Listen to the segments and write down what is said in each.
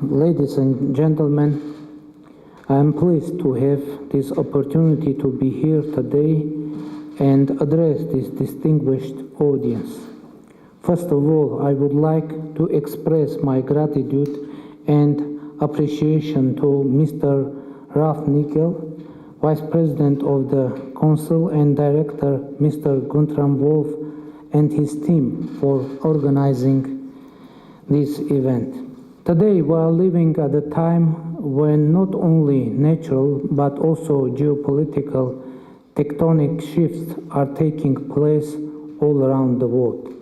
Ladies and gentlemen, I am pleased to have this opportunity to be here today and address this distinguished audience. First of all, I would like to express my gratitude and appreciation to Mr. Ralph Nickel, Vice President of the Council, and Director Mr. Guntram Wolf and his team for organizing this event. Today we are living at a time when not only natural but also geopolitical tectonic shifts are taking place all around the world.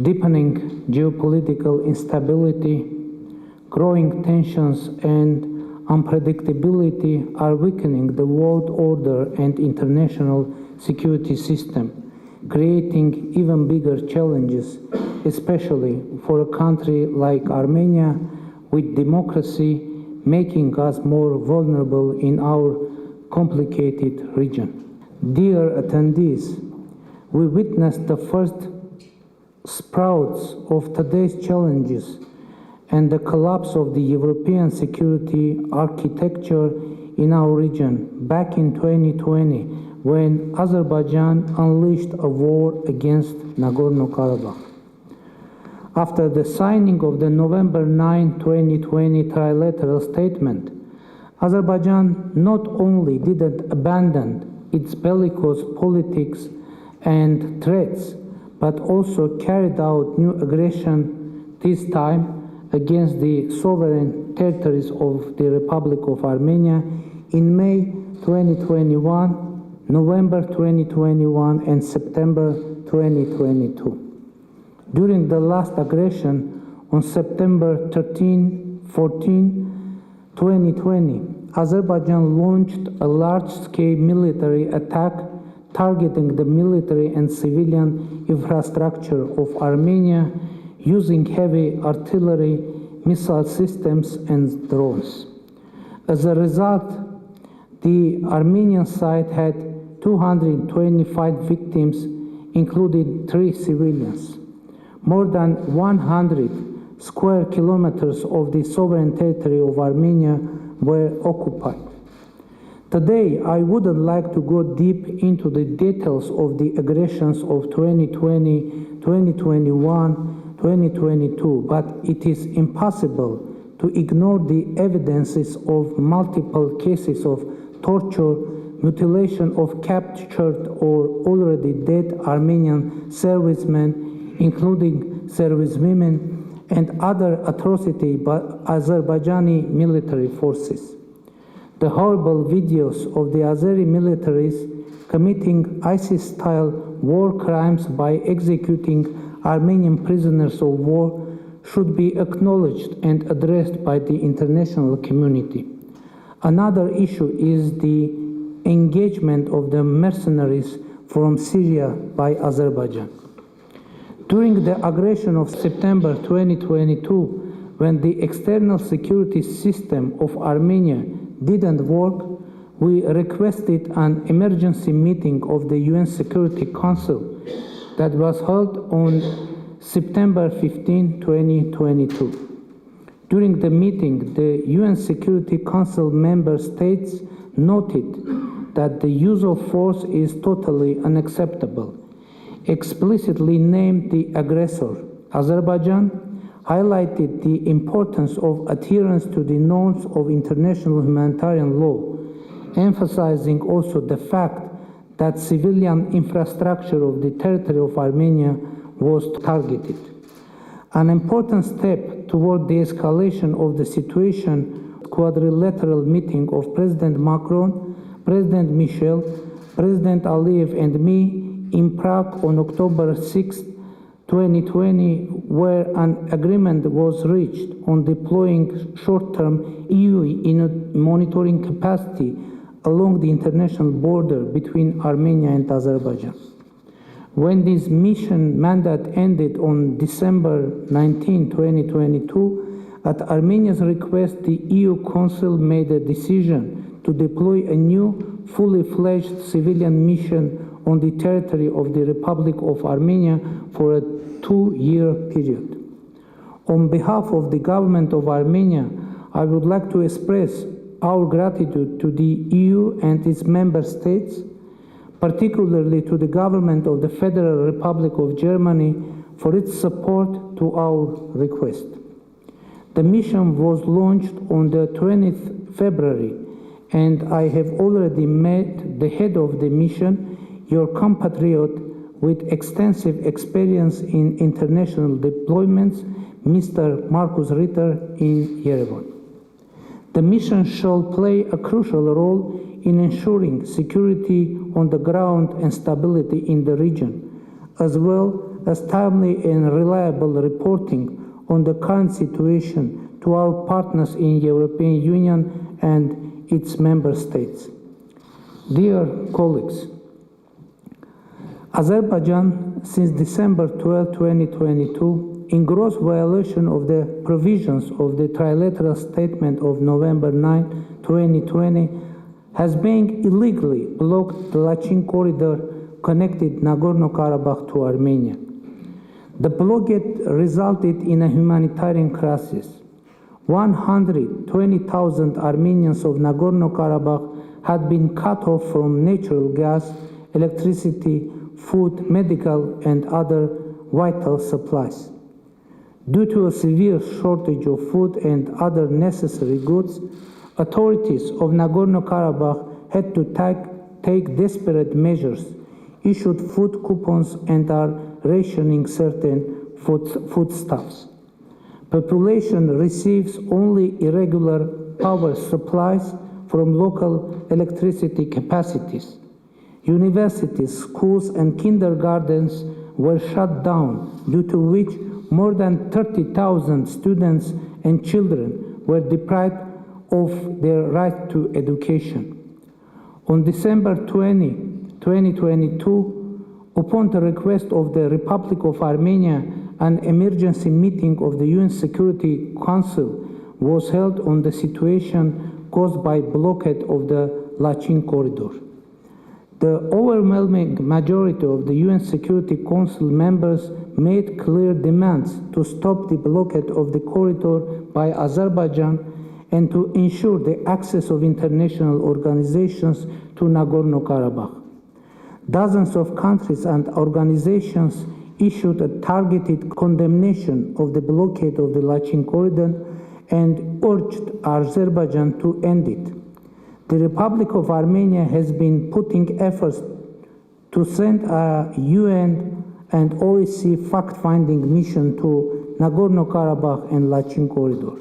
Deepening geopolitical instability, growing tensions and unpredictability are weakening the world order and international security system, creating even bigger challenges, especially for a country like Armenia with democracy, making us more vulnerable in our complicated region. Dear attendees, we witnessed the first sprouts of today's challenges and the collapse of the European security architecture in our region back in 2020 when Azerbaijan unleashed a war against Nagorno-Karabakh. After the signing of the November 9, 2020 trilateral statement, Azerbaijan not only didn't abandon its bellicose politics and threats, but also carried out new aggression, this time against the sovereign territories of the Republic of Armenia in May 2021, November 2021, and September 2022. During the last aggression on September 13, 14, 2020, Azerbaijan launched a large-scale military attack targeting the military and civilian infrastructure of Armenia using heavy artillery, missile systems, and drones. As a result, the Armenian side had 225 victims, including 3 civilians. More than 100 square kilometers of the sovereign territory of Armenia were occupied. Today, I wouldn't like to go deep into the details of the aggressions of 2020, 2021, 2022, but it is impossible to ignore the evidences of multiple cases of torture, mutilation of captured or already dead Armenian servicemen, including servicewomen, and other atrocities by Azerbaijani military forces. The horrible videos of the Azeri militaries committing ISIS-style war crimes by executing Armenian prisoners of war should be acknowledged and addressed by the international community. Another issue is the engagement of the mercenaries from Syria by Azerbaijan. During the aggression of September 2022, when the external security system of Armenia didn't work, we requested an emergency meeting of the UN Security Council that was held on September 15, 2022. During the meeting, the UN Security Council member states noted that the use of force is totally unacceptable, explicitly named the aggressor, Azerbaijan, highlighted the importance of adherence to the norms of international humanitarian law, emphasizing also the fact that civilian infrastructure of the territory of Armenia was targeted. An important step toward the escalation of the situation, quadrilateral meeting of President Macron, President Michel, President Aliyev and me in Prague on October 6, 2020, where an agreement was reached on deploying short-term EU monitoring capacity along the international border between Armenia and Azerbaijan. When this mission mandate ended on December 19, 2022, at Armenia's request, the EU Council made a decision to deploy a new, fully fledged civilian mission on the territory of the Republic of Armenia for a 2-year period. On behalf of the government of Armenia, I would like to express our gratitude to the EU and its member states, particularly to the government of the Federal Republic of Germany for its support to our request. The mission was launched on the 20th February, and I have already met the head of the mission, your compatriot with extensive experience in international deployments, Mr. Markus Ritter in Yerevan. The mission shall play a crucial role in ensuring security on the ground and stability in the region, as well as timely and reliable reporting on the current situation to our partners in the European Union and its member states. Dear colleagues, Azerbaijan, since December 12, 2022, in gross violation of the provisions of the trilateral statement of November 9, 2020, has been illegally blocked the Lachin corridor connected Nagorno-Karabakh to Armenia. The blockade resulted in a humanitarian crisis. 120,000 Armenians of Nagorno-Karabakh had been cut off from natural gas, electricity, food, medical, and other vital supplies. Due to a severe shortage of food and other necessary goods, authorities of Nagorno-Karabakh had to take desperate measures, issued food coupons, and are rationing certain foodstuffs. Population receives only irregular power supplies from local electricity capacities. Universities, schools, and kindergartens were shut down, due to which more than 30,000 students and children were deprived of their right to education. On December 20, 2022, upon the request of the Republic of Armenia, an emergency meeting of the UN Security Council was held on the situation caused by blockade of the Lachin corridor. The overwhelming majority of the UN Security Council members made clear demands to stop the blockade of the corridor by Azerbaijan and to ensure the access of international organizations to Nagorno-Karabakh. Dozens of countries and organizations issued a targeted condemnation of the blockade of the Lachin corridor and urged Azerbaijan to end it. The Republic of Armenia has been putting efforts to send a UN and OSCE fact-finding mission to Nagorno-Karabakh and Lachin corridor.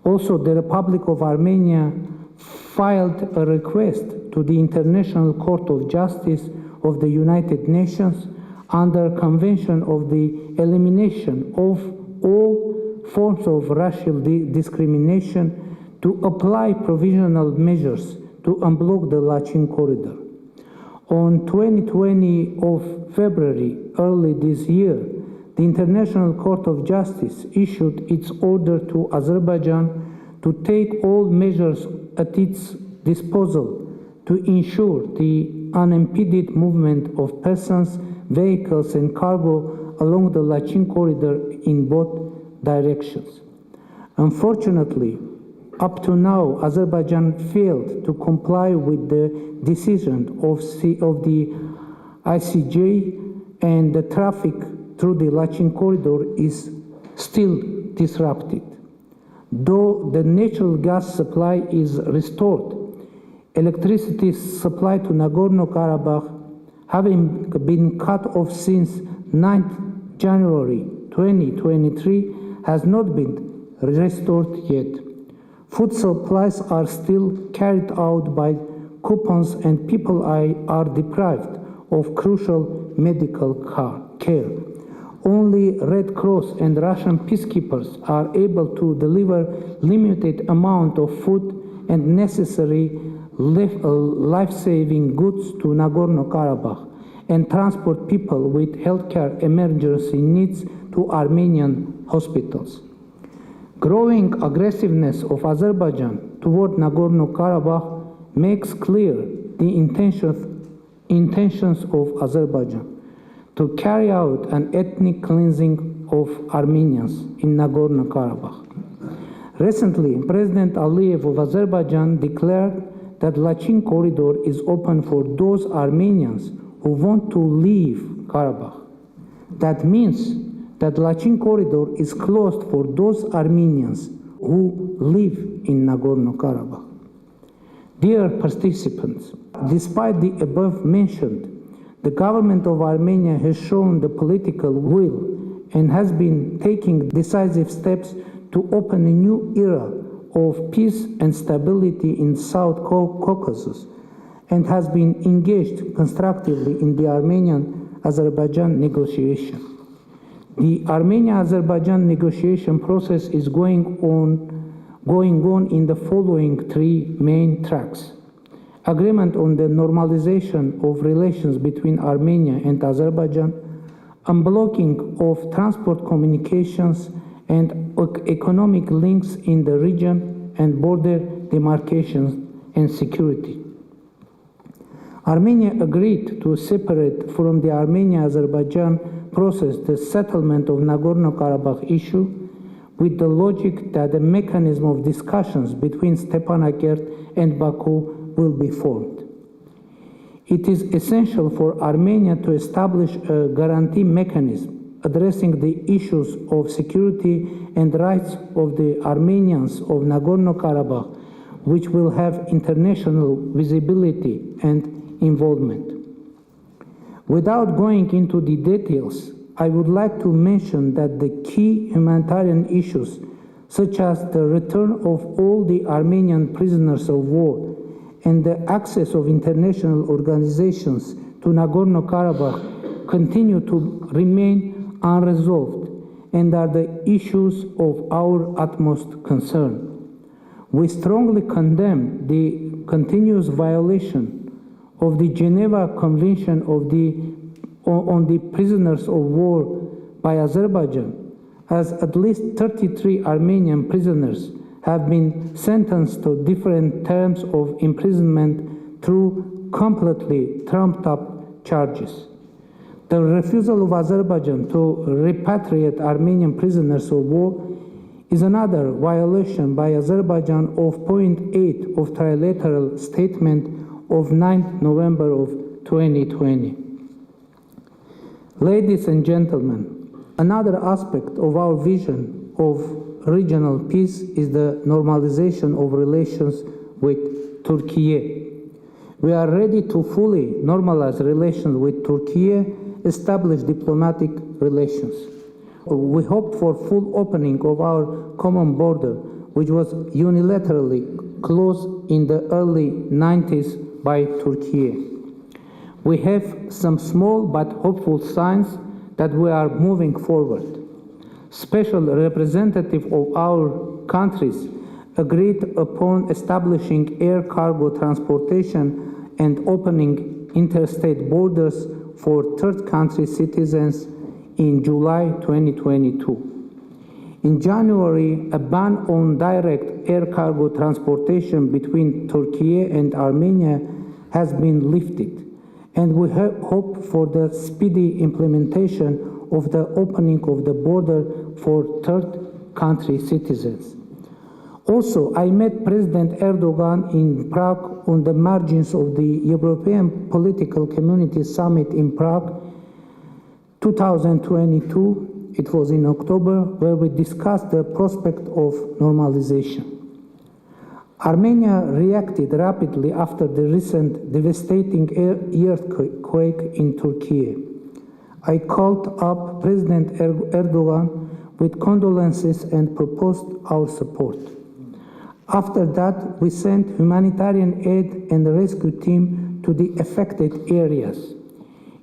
Also, the Republic of Armenia filed a request to the International Court of Justice of the United Nations under Convention of the Elimination of all forms of racial discrimination to apply provisional measures to unblock the Lachin corridor. On 20 of February, early this year, the International Court of Justice issued its order to Azerbaijan to take all measures at its disposal to ensure the unimpeded movement of persons, vehicles, and cargo along the Lachin corridor in both directions. Unfortunately, up to now, Azerbaijan failed to comply with the decision of the ICJ, and the traffic through the Lachin corridor is still disrupted. Though the natural gas supply is restored, electricity supply to Nagorno-Karabakh, having been cut off since 9 January 2023, has not been restored yet. Food supplies are still carried out by coupons, and people are deprived of crucial medical care. Only Red Cross and Russian peacekeepers are able to deliver limited amount of food and necessary life-saving goods to Nagorno-Karabakh and transport people with healthcare emergency needs to Armenian hospitals. Growing aggressiveness of Azerbaijan toward Nagorno-Karabakh makes clear the intentions of Azerbaijan to carry out an ethnic cleansing of Armenians in Nagorno-Karabakh. Recently, President Aliyev of Azerbaijan declared that Lachin corridor is open for those Armenians who want to leave Karabakh. That means that Lachin corridor is closed for those Armenians who live in Nagorno-Karabakh. Dear participants, despite the above mentioned, the government of Armenia has shown the political will and has been taking decisive steps to open a new era of peace and stability in South Caucasus and has been engaged constructively in the Armenian-Azerbaijan negotiation. The Armenia-Azerbaijan negotiation process is going on in the following three main tracks: agreement on the normalization of relations between Armenia and Azerbaijan, unblocking of transport communications and economic links in the region, and border demarcations and security. Armenia agreed to separate from the Armenia-Azerbaijan process the settlement of Nagorno-Karabakh issue with the logic that a mechanism of discussions between Stepanakert and Baku will be formed. It is essential for Armenia to establish a guarantee mechanism addressing the issues of security and rights of the Armenians of Nagorno-Karabakh, which will have international visibility and involvement. Without going into the details, I would like to mention that the key humanitarian issues, such as the return of all the Armenian prisoners of war and the access of international organizations to Nagorno-Karabakh, continue to remain unresolved and are the issues of our utmost concern. We strongly condemn the continuous violation of the Geneva Convention on the Prisoners of War by Azerbaijan, as at least 33 Armenian prisoners have been sentenced to different terms of imprisonment through completely trumped-up charges. The refusal of Azerbaijan to repatriate Armenian prisoners of war is another violation by Azerbaijan of point 8 of trilateral statement of 9 November of 2020. Ladies and gentlemen, another aspect of our vision of regional peace is the normalization of relations with Turkey. We are ready to fully normalize relations with Turkey, establish diplomatic relations. We hope for full opening of our common border, which was unilaterally closed in the early 90s by Turkey. We have some small but hopeful signs that we are moving forward. Special representative of our countries agreed upon establishing air cargo transportation and opening interstate borders for third country citizens in July 2022. In January, a ban on direct air cargo transportation between Turkey and Armenia has been lifted, and we hope for the speedy implementation of the opening of the border for third country citizens. Also, I met President Erdogan in Prague on the margins of the European Political Community Summit in Prague 2022. It was in October, where we discussed the prospect of normalization. Armenia reacted rapidly after the recent devastating earthquake in Turkey. I called up President Erdogan with condolences and proposed our support. After that, we sent humanitarian aid and a rescue team to the affected areas.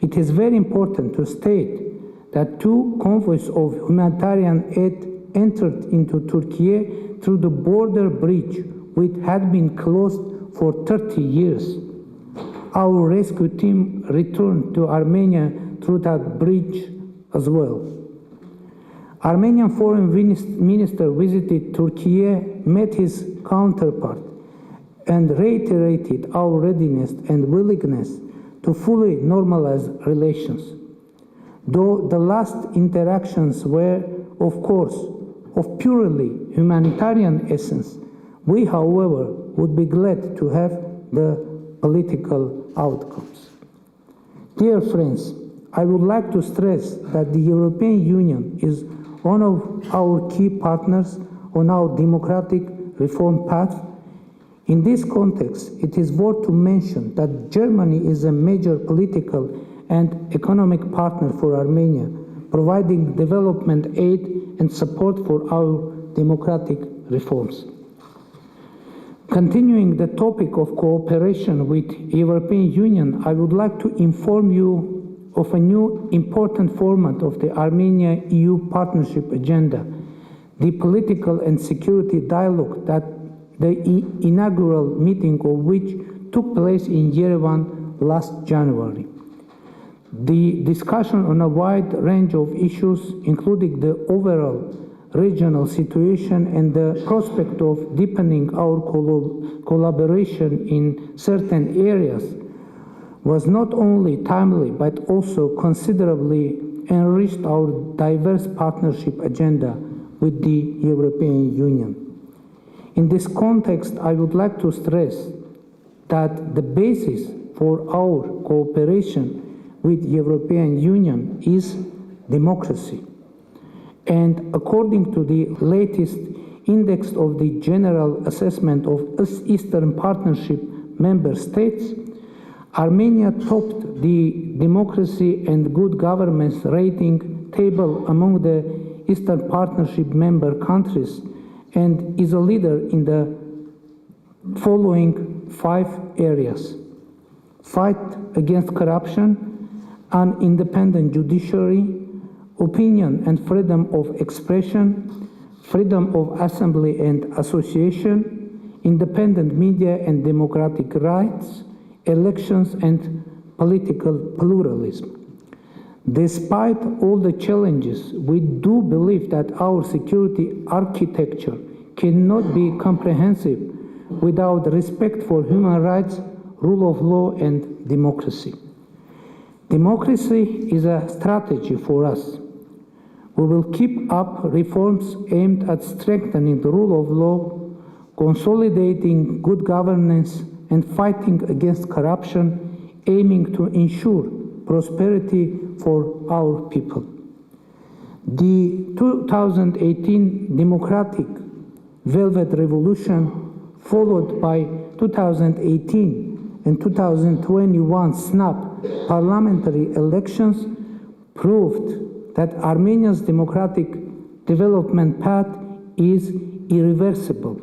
It is very important to state that 2 convoys of humanitarian aid entered into Turkey through the border bridge, which had been closed for 30 years. Our rescue team returned to Armenia through that bridge as well. Armenian Foreign Minister visited Turkey, met his counterpart, and reiterated our readiness and willingness to fully normalize relations. Though the last interactions were, of course, of purely humanitarian essence, we, however, would be glad to have the political outcomes. Dear friends, I would like to stress that the European Union is one of our key partners on our democratic reform path. In this context, it is worth to mention that Germany is a major political and economic partner for Armenia, providing development aid and support for our democratic reforms. Continuing the topic of cooperation with the European Union, I would like to inform you of a new important format of the Armenia-EU partnership agenda, the political and security dialogue that the inaugural meeting of which took place in Yerevan last January. The discussion on a wide range of issues, including the overall regional situation and the prospect of deepening our collaboration in certain areas, was not only timely but also considerably enriched our diverse partnership agenda with the European Union. In this context, I would like to stress that the basis for our cooperation with the European Union is democracy. And according to the latest index of the General Assessment of Eastern Partnership member states, Armenia topped the democracy and good governance rating table among the Eastern Partnership member countries and is a leader in the following 5 areas: fight against corruption, an independent judiciary, opinion and freedom of expression, freedom of assembly and association, independent media and democratic rights, elections and political pluralism. Despite all the challenges, we do believe that our security architecture cannot be comprehensive without respect for human rights, rule of law and democracy. Democracy is a strategy for us. We will keep up reforms aimed at strengthening the rule of law, consolidating good governance, and fighting against corruption, aiming to ensure prosperity for our people. The 2018 democratic Velvet Revolution, followed by 2018 and 2021 snap parliamentary elections, proved that Armenia's democratic development path is irreversible.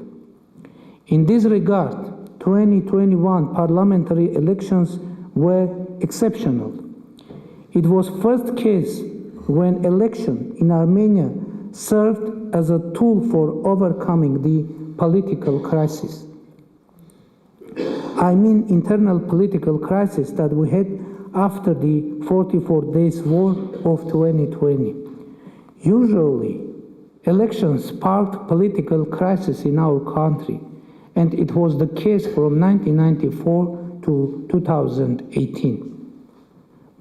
In this regard, 2021 parliamentary elections were exceptional. It was first case when election in Armenia served as a tool for overcoming the political crisis. I mean internal political crisis that we had after the 44 days war of 2020. Usually, elections sparked political crisis in our country, and it was the case from 1994 to 2018.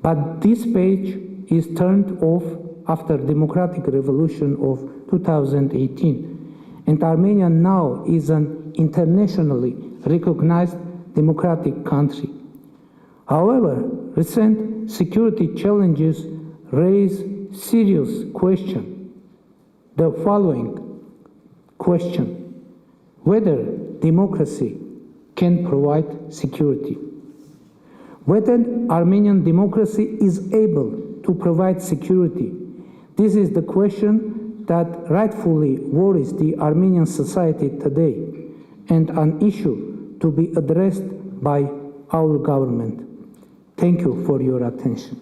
But this page is turned off after democratic revolution of 2018, and Armenia now is an internationally recognized democratic country. However, recent security challenges raise serious questions. The following question: whether democracy can provide security, whether Armenian democracy is able to provide security. This is the question that rightfully worries the Armenian society today, and an issue to be addressed by our government. Thank you for your attention.